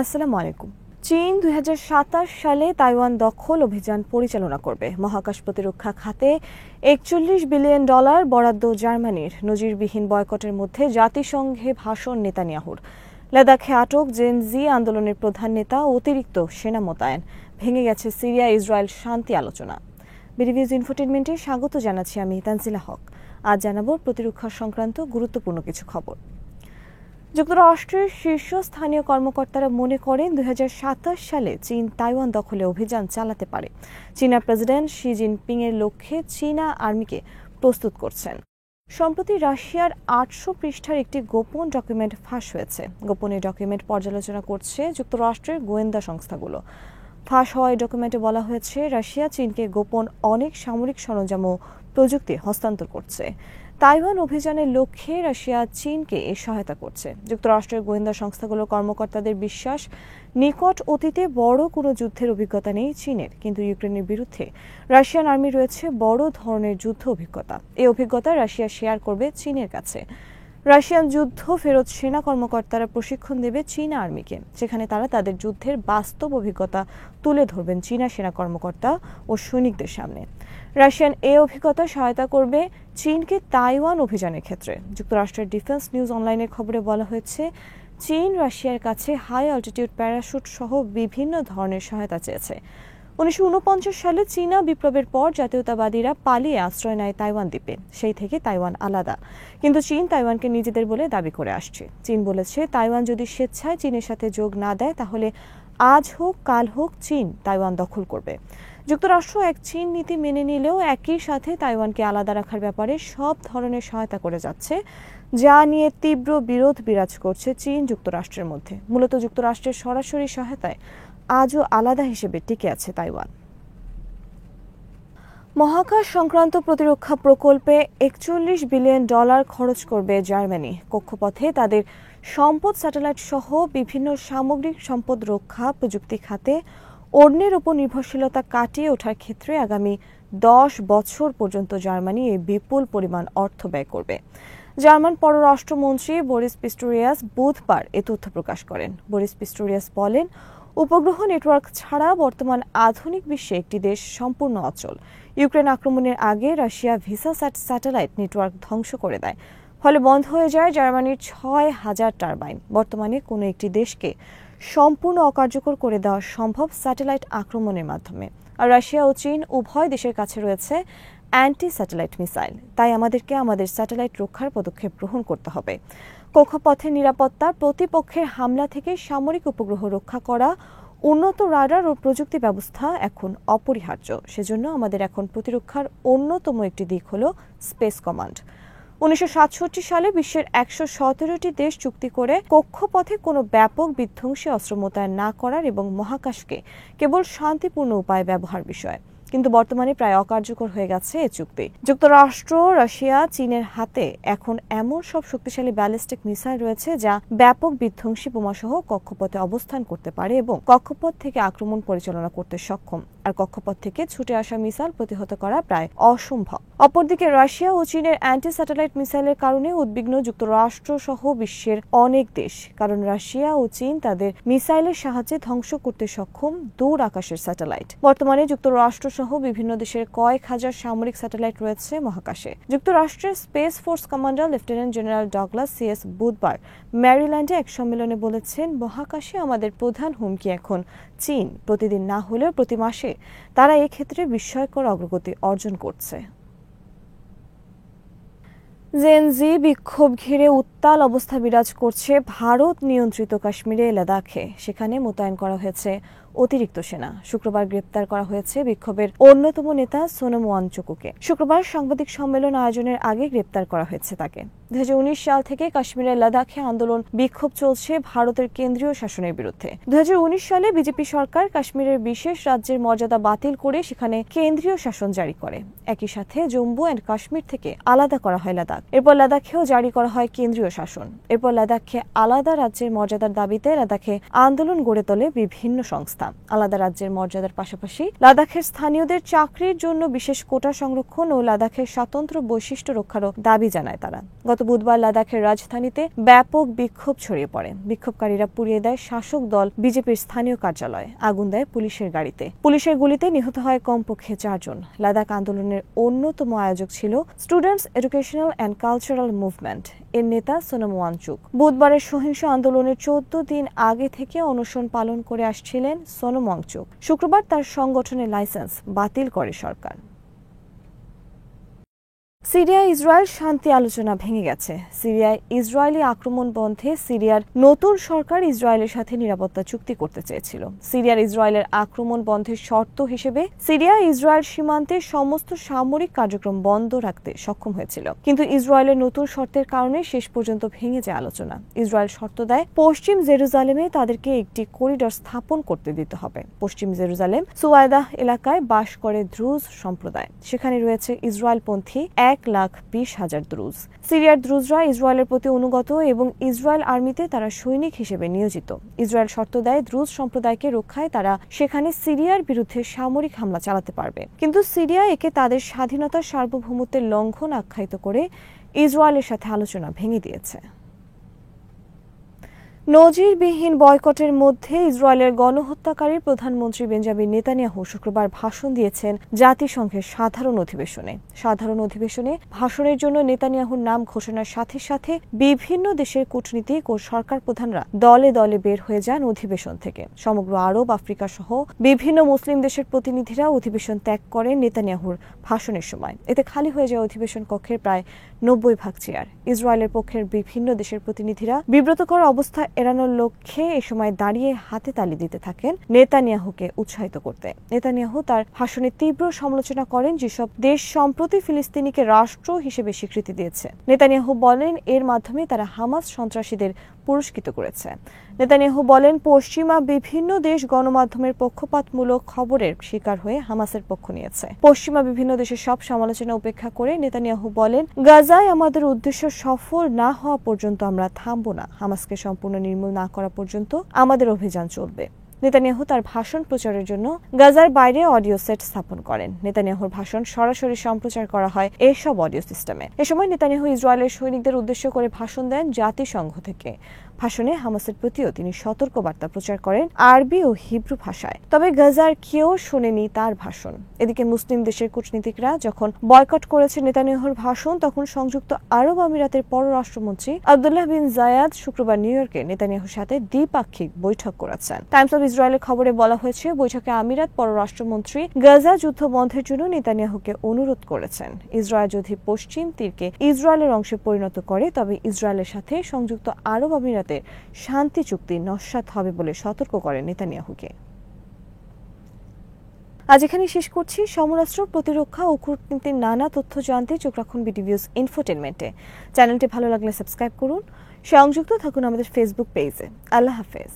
আসসালামু আলাইকুম। চীন ২০২৭ সালে তাইওয়ান দখল অভিযান পরিচালনা করবে। মহাকাশ প্রতিরক্ষা খাতে $৪১ বিলিয়ন বরাদ্দ জার্মানির। নজিরবিহীন বয়কটের মধ্যে জাতিসংঘে ভাষণ নেতানিয়াহুর। লাদাখে আটক জেন জি আন্দোলনের প্রধান নেতা, অতিরিক্ত সেনা মোতায়েন। ভেঙে গেছে সিরিয়া ইসরায়েল শান্তি আলোচনা। বিডিভিউজ ইনফোটেনমেন্টে স্বাগত জানাচ্ছি আমি তানজিলা হক। আজ জানাবো প্রতিরক্ষা সংক্রান্ত গুরুত্বপূর্ণ কিছু খবর। যুক্তরাষ্ট্রের শীর্ষস্থানীয় কর্মকর্তারা মনে করেন ২০২৭ সালে চীন তাইওয়ান দখলে অভিযান চালাতে পারে। চীনা প্রেসিডেন্ট শি জিনপিং এর লক্ষ্যে চীনা আর্মিকে প্রস্তুত করছেন। সম্প্রতি রাশিয়ার ৮০০ পৃষ্ঠার একটি গোপন ডকুমেন্ট ফাঁস হয়েছে। গোপন এই ডকুমেন্ট পর্যালোচনা করছে যুক্তরাষ্ট্রের গোয়েন্দা সংস্থাগুলো। ফাঁস হওয়া এই ডকুমেন্টে বলা হয়েছে, রাশিয়া চীনকে গোপন অনেক সামরিক সরঞ্জাম ও প্রযুক্তি হস্তান্তর করছে। তাইওয়ান অভিযানের লক্ষ্যে রাশিয়া চীনকে সহায়তা করছে। যুক্তরাষ্ট্রের গোয়েন্দা সংস্থাগুলোর কর্মকর্তাদের বিশ্বাস, নিকট অতীতে বড় কোনো যুদ্ধের অভিজ্ঞতা নেই চীনের, কিন্তু ইউক্রেনের বিরুদ্ধে রাশিয়ান আর্মি রয়েছে বড় ধরনের যুদ্ধ অভিজ্ঞতা। এই অভিজ্ঞতা রাশিয়া শেয়ার করবে চীনের কাছে। রাশিয়ান যুদ্ধ ফেরত সেনা কর্মকর্তারা প্রশিক্ষণ দেবে চীনা আর্মিকে, যেখানে তারা তাদের যুদ্ধের বাস্তব অভিজ্ঞতা তুলে ধরবেন চীনা সেনা কর্মকর্তা ও সৈনিকদের সামনে। রাশিয়ান এই অভিজ্ঞতা সহায়তা করবে চীনকে তাইওয়ান অভিযানের ক্ষেত্রে। যুক্তরাষ্ট্রের ডিফেন্স নিউজ অনলাইনের খবরে বলা হয়েছে, চীন রাশিয়ার কাছে হাই অল্টিটিউড প্যারাশুট সহ বিভিন্ন ধরনের সহায়তা চেয়েছে। ১৯৪৯ সালে চীনা বিপ্লবের পর জাতীয়তাবাদীরা পালিয়ে আশ্রয় নেয় তাইওয়ান দ্বীপে। সেই থেকে তাইওয়ান আলাদা, কিন্তু চীন তাইওয়ানকে নিজেদের বলে দাবি করে আসছে। চীন বলেছে, তাইওয়ান যদি স্বেচ্ছায় চীনের সাথে যোগ না দেয়, তাহলে আজ হোক কাল হোক চীন তাইওয়ান দখল করবে। যুক্তরাষ্ট্র এক চীন নীতি মেনে নিলেও একই সাথে তাইওয়ানকে আলাদা রাখার ব্যাপারে সব ধরনের সহায়তা করে যাচ্ছে, যা নিয়ে তীব্র বিরোধ বিরাজ করছে চীন যুক্তরাষ্ট্রের মধ্যে। মূলত যুক্তরাষ্ট্রের সরাসরি সহায়তায় আজও আলাদা হিসেবে টিকে আছে তাইওয়ান। মহাকাশ সংক্রান্ত প্রতিরক্ষা প্রকল্পে $৪১ বিলিয়ন খরচ করবে জার্মানি। কক্ষপথে তাদের সম্পদ, স্যাটেলাইট সহ বিভিন্ন সামগ্রিক সম্পদ রক্ষা প্রযুক্তি খাতে অন্যের উপর নির্ভরশীলতা কাটিয়ে ওঠার ক্ষেত্রে আগামী 10 বছর পর্যন্ত জার্মানি এই বিপুল পরিমাণ অর্থ ব্যয় করবে। জার্মান পররাষ্ট্রমন্ত্রী বরিস পিস্টোরিয়াস বুধবার এ তথ্য প্রকাশ করেন। বরিস পিস্টোরিয়াস বলেন, উপগ্রহ নেটওয়ার্ক ছাড়া বর্তমান আধুনিক বিশ্বে একটি দেশ সম্পূর্ণ অচল। ইউক্রেন আক্রমণের আগে রাশিয়া ভিসাস্যাট স্যাটেলাইট নেটওয়ার্ক ধ্বংস করে দেয়, ফলে বন্ধ হয়ে যায় জার্মানির ৬,০০০ টারবাইন। বর্তমানে কোনো একটি দেশকে সম্পূর্ণ অকার্যকর করে দেওয়া সম্ভব স্যাটেলাইট আক্রমণের মাধ্যমে। আর রাশিয়া ও চীন উভয় দেশের কাছে রয়েছে অ্যান্টি স্যাটেলাইট মিসাইল। তাই আমাদেরকে আমাদের স্যাটেলাইট রক্ষার পদক্ষেপ গ্রহণ করতে হবে। কক্ষপথের নিরাপত্তা, প্রতিপক্ষের হামলা থেকে সামরিক উপগ্রহ রক্ষা করা, উন্নত রাডার ও প্রযুক্তি ব্যবস্থা এখন অপরিহার্য। সেজন্য আমাদের এখন প্রতিরক্ষার অন্যতম একটি দিক হল স্পেস কমান্ড। ১৯৬৭ সালে বিশ্বের ১১৭টি দেশ চুক্তি করে কক্ষপথে কোনো ব্যাপক বিধ্বংসী অস্ত্র মোতায়েন না করার এবং মহাকাশকে কেবল শান্তিপূর্ণ উপায়ে ব্যবহার বিষয়, কিন্তু বর্তমানে প্রায় অকার্যকর হয়ে গেছে এ চুক্তি। যুক্তরাষ্ট্র, রাশিয়া, চীনের হাতে এখন এমন সব শক্তিশালী ব্যালিস্টিক মিসাইল রয়েছে যা ব্যাপক বিধ্বংসী বোমাসহ কক্ষপথে অবস্থান করতে পারে এবং কক্ষপথ থেকে আক্রমণ পরিচালনা করতে সক্ষম। আর কক্ষপথ থেকে ছুটে আসা মিসাইল প্রতিহত করা প্রায় অসম্ভব। অপরদিকে রাশিয়া ও চীনের অ্যান্টি স্যাটেলাইট মিসাইলের কারণে উদ্বিগ্ন যুক্তরাষ্ট্র সহ বিশ্বের অনেক দেশ, কারণ রাশিয়া ও চীন তাদের মিসাইলের সাহায্যে ধ্বংস করতে সক্ষম দূর আকাশের স্যাটেলাইট। বর্তমানে যুক্তরাষ্ট্র সহ বিভিন্ন দেশের কয়েক হাজার সামরিক স্যাটেলাইট রয়েছে মহাকাশে। যুক্তরাষ্ট্রের space force commander lieutenant general Douglas CS বুধবার ম্যারিল্যান্ডে এক সম্মেলনে বলেছেন, মহাকাশে আমাদের প্রধান হুমকি এখন চীন। প্রতিদিন না হলেও প্রতি মাসে তারা এক্ষেত্রে বিস্ময়কর অগ্রগতি অর্জন করছে। জেন জি বিক্ষোভ ঘিরে উত্তাল অবস্থা বিরাজ করছে ভারত নিয়ন্ত্রিত কাশ্মীরে লাদাখে। সেখানে মোতায়েন করা হয়েছে অতিরিক্ত সেনা। শুক্রবার গ্রেপ্তার করা হয়েছে বিক্ষোভের অন্যতম নেতা সোনম ওয়াংচুকুকে। শুক্রবার সাংবাদিক সম্মেলন আয়োজনের আগে গ্রেপ্তার করা হয়েছে তাকে। ২০১৯ সাল থেকে কাশ্মীরের লাদাখে আন্দোলন বিক্ষোভ চলছে ভারতের কেন্দ্রীয় শাসনের বিরুদ্ধে। ২০১৯ সালে বিজেপি সরকার কাশ্মীরের বিশেষ রাজ্যের মর্যাদা বাতিল করে সেখানে কেন্দ্রীয় শাসন জারি করে। একই সাথে জম্মু অ্যান্ড কাশ্মীর থেকে আলাদা করা হয় লাদাখ। এরপর লাদাখেও জারি করা হয় কেন্দ্রীয় শাসন। এরপর লাদাখকে আলাদা রাজ্যের মর্যাদার দাবিতে লাদাখে আন্দোলন গড়ে তোলে বিভিন্ন সংস্থা। ব্যবস্থা, আলাদা রাজ্যের মর্যাদার পাশাপাশি লাদাখের স্থানীয়দের চাকরির জন্য বিশেষ কোটা সংরক্ষণ ও লাদাখের স্বতন্ত্র বৈশিষ্ট্য রক্ষারও দাবি জানায় তারা। গত বুধবার লাদাখের রাজধানীতে ব্যাপক বিক্ষোভ ছড়িয়ে পড়ে। বিক্ষোভকারীরা পুড়িয়ে দেয় শাসক দল বিজেপির স্থানীয় কার্যালয়, আগুন দেয় পুলিশের গাড়িতে। পুলিশের গুলিতে নিহত হয় কমপক্ষে 4 জন। লাদাখ আন্দোলনের অন্যতম আয়োজক ছিল students educational and cultural movement এর নেতা সোনম ওয়াংচুক। বুধবারের সহিংস আন্দোলনের 14 দিন আগে থেকে অনশন পালন করে আসছিলেন সোনম ওয়াংচুক। শুক্রবার তার সংগঠনের লাইসেন্স বাতিল করে সরকার। সিরিয়া ইসরায়েল শান্তি আলোচনা ভেঙে গেছে। সিরিয়ায় ইসরায়েলি আক্রমণ বন্ধে সিরিয়ার নতুন সরকার ইসরায়েলের সাথে নিরাপত্তা চুক্তি করতে চেয়েছিল। সিরিয়ার ইসরায়েলের আক্রমণ বন্ধের শর্ত হিসেবে সিরিয়া ইসরায়েল সীমান্তে সমস্ত সামরিক কার্যক্রম বন্ধ রাখতে সক্ষম হয়েছিল, কিন্তু ইসরায়েলের নতুন শর্তের কারণে শেষ পর্যন্ত ভেঙে যায় আলোচনা। ইসরায়েল শর্ত দেয় পশ্চিম জেরুজালেমে তাদেরকে একটি করিডর স্থাপন করতে দিতে হবে। পশ্চিম জেরুজালেম সুওয়াইদাহ এলাকায় বাস করে দ্রুজ সম্প্রদায়। সেখানে রয়েছে ইসরায়েলপন্থী 1,20,000 দ্রুজ। সিরিয়ার দ্রুজরা ইসরায়েলের প্রতি অনুগত এবং ইসরায়েল আর্মিতে তারা সৈনিক হিসেবে নিয়োজিত। ইসরায়েল শর্ত দেয় দ্রুজ সম্প্রদায়কে রক্ষায় তারা সেখানে সিরিয়ার বিরুদ্ধে সামরিক হামলা চালাতে পারবে, কিন্তু সিরিয়া একে তাদের স্বাধীনতার সার্বভৌমত্বের লঙ্ঘন আখ্যায়িত করে ইসরায়েলের সাথে আলোচনা ভেঙে দিয়েছে। নজিরবিহীন বয়কটের মধ্যে ইসরায়েলের গণহত্যাকারী প্রধানমন্ত্রী বেঞ্জামিন নেতানিয়াহু শুক্রবার ভাষণ দিয়েছেন জাতিসংঘের সাধারণ অধিবেশনে। সাধারণ অধিবেশনে ভাষণের জন্য নেতানিয়াহুর নাম ঘোষণার সাথে সাথে বিভিন্ন দেশের কূটনীতিক ও সরকার প্রধানরা দলে দলে বের হয়ে যান অধিবেশন থেকে। সমগ্র আরব, আফ্রিকা সহ বিভিন্ন মুসলিম দেশের প্রতিনিধিরা অধিবেশন ত্যাগ করেন নেতানিয়াহুর ভাষণের সময়। এতে খালি হয়ে যায় অধিবেশন কক্ষের প্রায় 90% চেয়ার। ইসরায়েলের পক্ষের বিভিন্ন দেশের প্রতিনিধিরা বিব্রতকর অবস্থা এড়ানোর লক্ষ্যে এ সময় দাঁড়িয়ে হাতে তালি দিতে থাকেন নেতানিয়াহুকে উৎসাহিত করতে। নেতানিয়াহু তার ভাষণে তীব্র সমালোচনা করেন যেসব দেশ সম্প্রতি ফিলিস্তিনিকে রাষ্ট্র হিসেবে স্বীকৃতি দিয়েছে। নেতানিয়াহু বলেন এর মাধ্যমে তারা হামাস সন্ত্রাসীদের পুরস্কৃত করেছে। নেতানিয়াহু বলেন পশ্চিমা বিভিন্ন দেশ গণমাধ্যমের পক্ষপাতমূলক খবরের শিকার হয়ে হামাসের পক্ষ নিয়েছে। পশ্চিমা বিভিন্ন দেশের সব সমালোচনা উপেক্ষা করে নেতানিয়াহু বলেন গাজায় আমাদের উদ্দেশ্য সফল না হওয়া পর্যন্ত আমরা থামব না। হামাসকে সম্পূর্ণ নির্মূল না করা পর্যন্ত আমাদের অভিযান চলবে। নেতানিয়াহু তার ভাষণ প্রচারের জন্য গাজার বাইরে অডিও সেট স্থাপন করেন। নেতানিয়াহুর ভাষণ সরাসরি সম্প্রচার করা হয় এসব অডিও সিস্টেমে। এ সময় নেতানিয়াহু ইসরায়েলের সৈনিকদের উদ্দেশ্য করে ভাষণ দেন জাতিসংঘ থেকে। ভাষণে হামাসের প্রতিও তিনি সতর্কবার্তা প্রচার করেন আরবি ও হিব্রু ভাষায়। তবে গাজার কেউ শোনেনি তার ভাষণ। এদিকে মুসলিম দেশের কূটনীতিকরা যখন বয়কট করেছে নেতানিয়াহুর ভাষণ, তখন সংযুক্ত আরব আমিরাতের পররাষ্ট্রমন্ত্রী আব্দুল্লাহ বিন জায়াদ শুক্রবার নিউ ইয়র্কে নেতানিয়াহুর সাথে দ্বিপাক্ষিক বৈঠক করেছেন। টাইমস অব ইসরায়েলের খবরে বলা হয়েছে বৈঠকে আমিরাত পররাষ্ট্রমন্ত্রী গাজা যুদ্ধ বন্ধের জন্য নেতানিয়াহুকে অনুরোধ করেছেন। ইসরায়েল যদি পশ্চিম তীরকে ইসরায়েলের অংশে পরিণত করে তবে ইসরায়েলের সাথে সংযুক্ত আরব আমিরাত শান্তি চুক্তি নস্যাৎ হবে বলে সতর্ক করেন নেতানিয়াহুকে। আজ এখানে শেষ করছি। সমরাস্ত্র, প্রতিরক্ষা ও কূটনীতির নানা তথ্য জানতে চোখ রাখুন বিডিভিউজ ইনফোটেনমেন্টে। চ্যানেলটি ভালো লাগলে সাবস্ক্রাইব করুন। সংযুক্ত থাকুন আমাদের ফেসবুক পেজে। আল্লাহ হাফেজ।